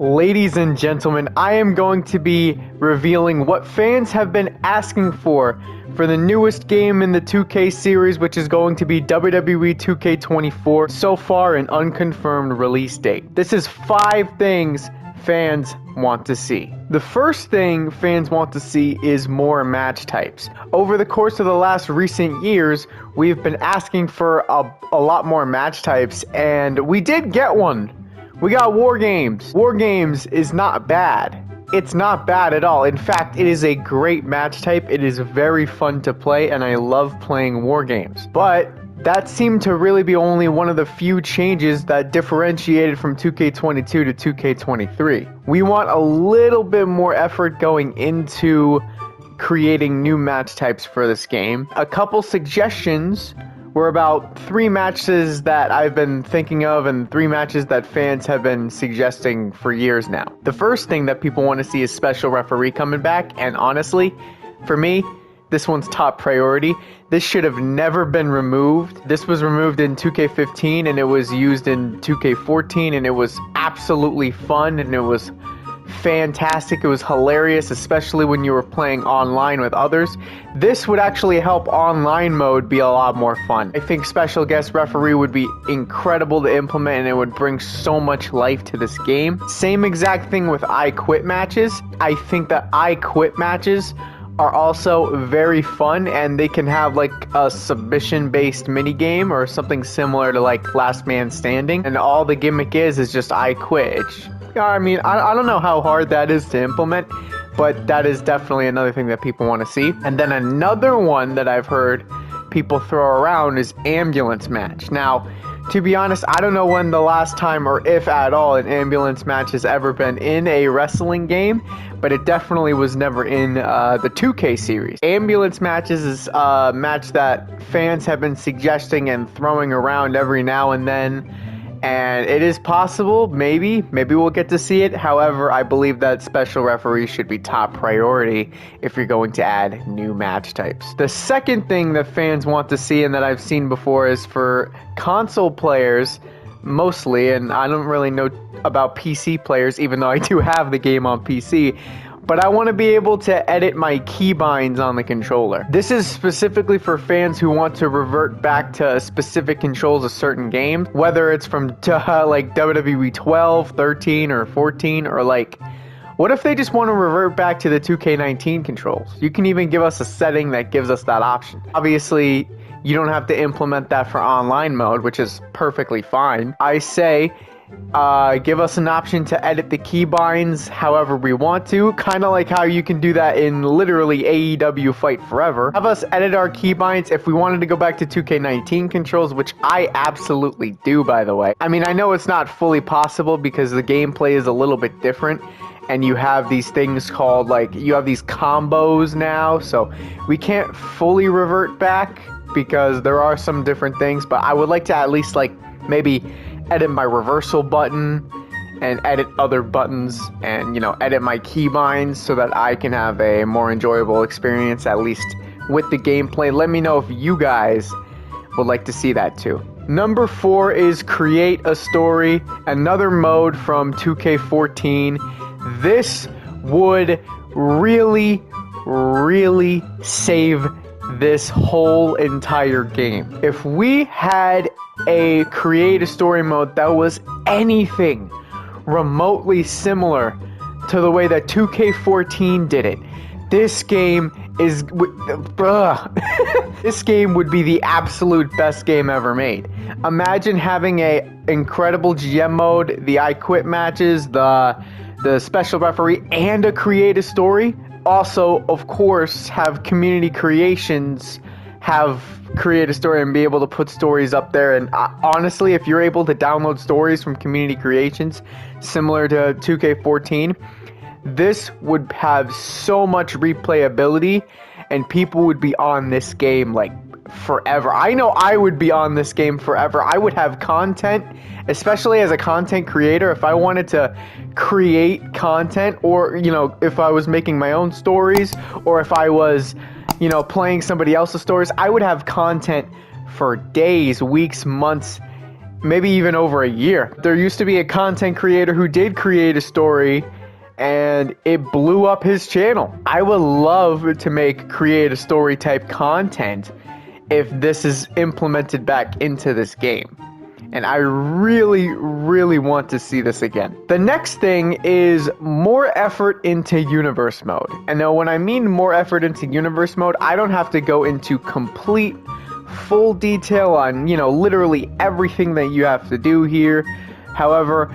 Ladies and gentlemen, I am going to be revealing what fans have been asking for the newest game in the 2K series, which is going to be WWE 2K24, so far an unconfirmed release date. This is 5 things fans want to see. The first thing fans want to see is more match types. Over the course of the last recent years, we've been asking for a lot more match types, and we did get one. We got War Games. War Games is not bad. It's not bad at all. In fact, it is a great match type. It is very fun to play, and I love playing War Games. But that seemed to really be only one of the few changes that differentiated from 2K22 to 2K23. We want a little bit more effort going into creating new match types for this game. A couple suggestions were about 3 matches that I've been thinking of and 3 matches that fans have been suggesting for years now. The first thing that people want to see is special referee coming back, and honestly, for me, this one's top priority. This should have never been removed. This was removed in 2K15 and it was used in 2K14, and it was absolutely fun and it was fantastic. It was hilarious, especially when you were playing online with others. This would actually help online mode be a lot more fun. I think special guest referee would be incredible to implement, and it would bring so much life to this game. Same exact thing with I Quit matches. I think that I Quit matches are also very fun, and they can have like a submission based mini game or something similar to like Last Man Standing, and all the gimmick is just I quit. I mean, I don't know how hard that is to implement, but that is definitely another thing that people want to see. And then another one that I've heard people throw around is ambulance match. Now, to be honest, I don't know when the last time, or if at all, an ambulance match has ever been in a wrestling game, but it definitely was never in the 2K series. Ambulance matches is a match that fans have been suggesting and throwing around every now and then, and it is possible, maybe we'll get to see it. However, I believe that special referees should be top priority if you're going to add new match types. The second thing that fans want to see, and that I've seen before, is for console players mostly, and I don't really know about PC players, even though I do have the game on PC, but I want to be able to edit my keybinds on the controller. This is specifically for fans who want to revert back to specific controls of certain games, whether it's from like WWE 12, 13, or 14, or like, what if they just want to revert back to the 2K19 controls? You can even give us a setting that gives us that option. Obviously, you don't have to implement that for online mode, which is perfectly fine. I say, give us an option to edit the keybinds however we want to, kind of like how you can do that in literally AEW Fight Forever. Have us edit our keybinds if we wanted to go back to 2K19 controls, which I absolutely do, by the way. I mean, I know it's not fully possible because the gameplay is a little bit different, and you have these things called, like, you have these combos now, so we can't fully revert back because there are some different things, but I would like to at least, like, maybe edit my reversal button and edit other buttons and, you know, edit my keybinds so that I can have a more enjoyable experience, at least with the gameplay. Let me know if you guys would like to see that too. Number 4 is create a story, another mode from 2K14. This would really save this whole entire game. If we had a create a story mode that was anything remotely similar to the way that 2K14 did it, this game is this game would be the absolute best game ever made. Imagine having a incredible GM mode, the I Quit matches, the special referee, and a create a story. Also, of course, have community creations, have create a story and be able to put stories up there. And honestly, if you're able to download stories from community creations similar to 2K14, this would have so much replayability and people would be on this game like forever. I know I would be on this game forever. I would have content, especially as a content creator. If I wanted to create content, or, you know, if I was making my own stories, or if I was, you know, playing somebody else's stories, I would have content for days, weeks, months, maybe even over a year. There used to be a content creator who did create a story and it blew up his channel. I would love to create a story type content if this is implemented back into this game. And I really, really want to see this again. The next thing is more effort into universe mode. And now when I mean more effort into universe mode, I don't have to go into complete full detail on, literally everything that you have to do here. However,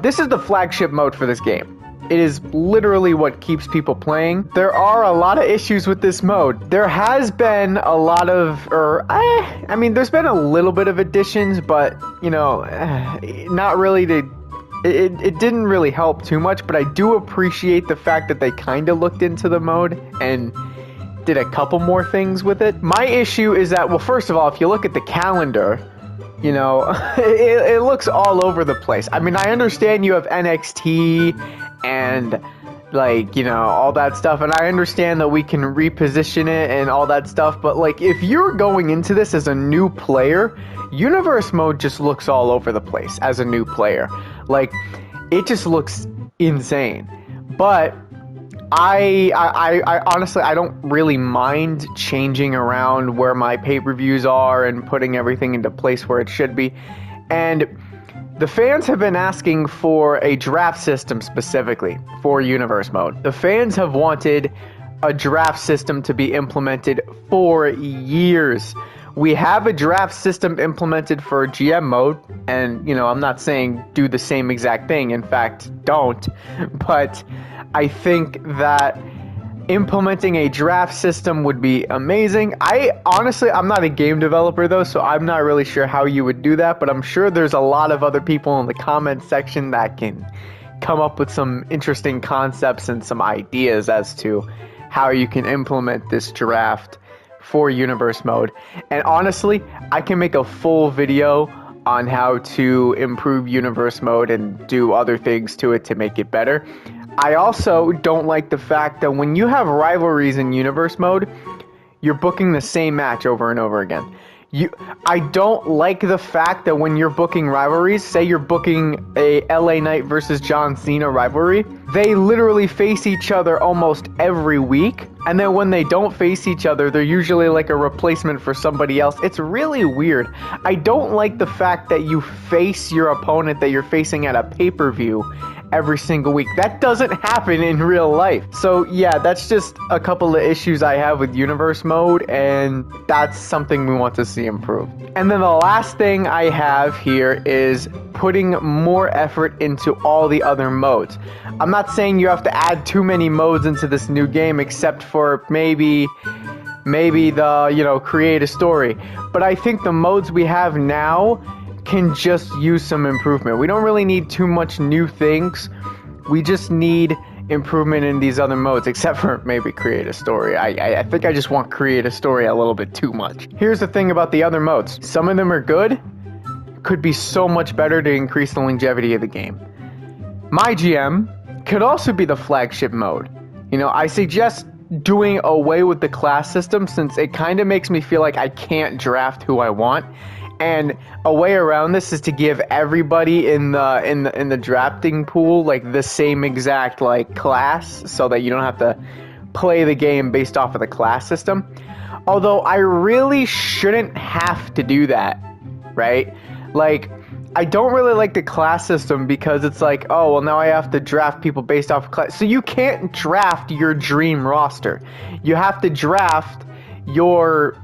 this is the flagship mode for this game. It is literally what keeps people playing. There are a lot of issues with this mode. There has been a lot of, there's been a little bit of additions, but, not really it didn't really help too much, but I do appreciate the fact that they kind of looked into the mode and did a couple more things with it. My issue is that, well, first of all, if you look at the calendar, it looks all over the place. I mean, I understand you have NXT and all that stuff, and I understand that we can reposition it and all that stuff, but if you're going into this as a new player, universe mode just looks all over the place as a new player. It just looks insane. But I honestly, I don't really mind changing around where my pay-per-views are and putting everything into place where it should be. And the fans have been asking for a draft system specifically for universe mode. The fans have wanted a draft system to be implemented for years. We have a draft system implemented for GM mode, and I'm not saying do the same exact thing. In fact, don't. But I think that implementing a draft system would be amazing. I'm not a game developer though, so I'm not really sure how you would do that, but I'm sure there's a lot of other people in the comment section that can come up with some interesting concepts and some ideas as to how you can implement this draft for universe mode. And honestly, I can make a full video on how to improve universe mode and do other things to it to make it better. I also don't like the fact that when you have rivalries in universe mode, you're booking the same match over and over again. I don't like the fact that when you're booking rivalries, say you're booking a LA Knight versus John Cena rivalry, they literally face each other almost every week. And then when they don't face each other, they're usually like a replacement for somebody else. It's really weird. I don't like the fact that you face your opponent that you're facing at a pay-per-view every single week. That doesn't happen in real life. So yeah, that's just a couple of issues I have with universe mode, and that's something we want to see improved. And then the last thing I have here is putting more effort into all the other modes. I'm not saying you have to add too many modes into this new game, except for maybe the, create a story. But I think the modes we have now can just use some improvement. We don't really need too much new things. We just need improvement in these other modes, except for maybe create a story. I think I just want create a story a little bit too much. Here's the thing about the other modes. Some of them are good, could be so much better to increase the longevity of the game. My GM could also be the flagship mode. I suggest doing away with the class system, since it kind of makes me feel like I can't draft who I want. And a way around this is to give everybody in the drafting pool the same exact class, so that you don't have to play the game based off of the class system. Although I really shouldn't have to do that, right? I don't really like the class system, because it's oh, well, now I have to draft people based off of class. So you can't draft your dream roster. You have to draft your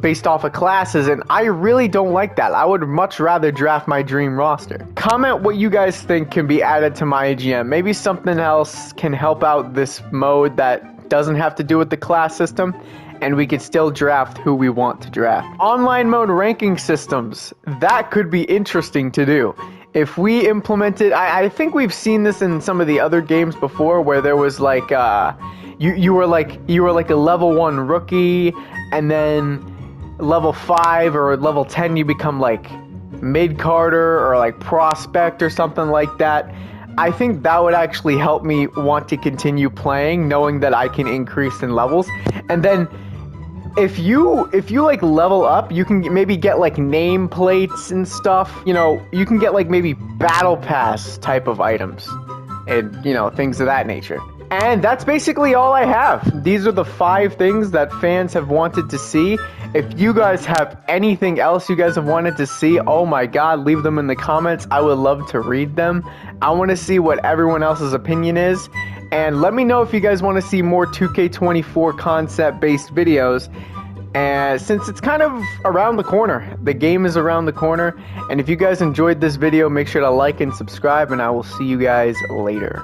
based off of classes, and I really don't like that. I would much rather draft my dream roster. Comment what you guys think can be added to my GM. Maybe something else can help out this mode that doesn't have to do with the class system, and we could still draft who we want to draft. Online mode ranking systems, that could be interesting to do. If we implemented, I think we've seen this in some of the other games before, where there was you were a level 1 rookie, and then level 5 or level 10 you become mid-carder or prospect or something like that. I think that would actually help me want to continue playing, knowing that I can increase in levels. And then if you like level up, you can maybe get like nameplates and stuff. You know, you can get like maybe battle pass type of items and, you know, things of that nature. And that's basically all I have. These are the 5 things that fans have wanted to see. If you guys have anything else you guys have wanted to see, oh my god, leave them in the comments. I would love to read them. I want to see what everyone else's opinion is. And let me know if you guys want to see more 2K24 concept-based videos. And since it's kind of around the corner, the game is around the corner. And if you guys enjoyed this video, make sure to like and subscribe, and I will see you guys later.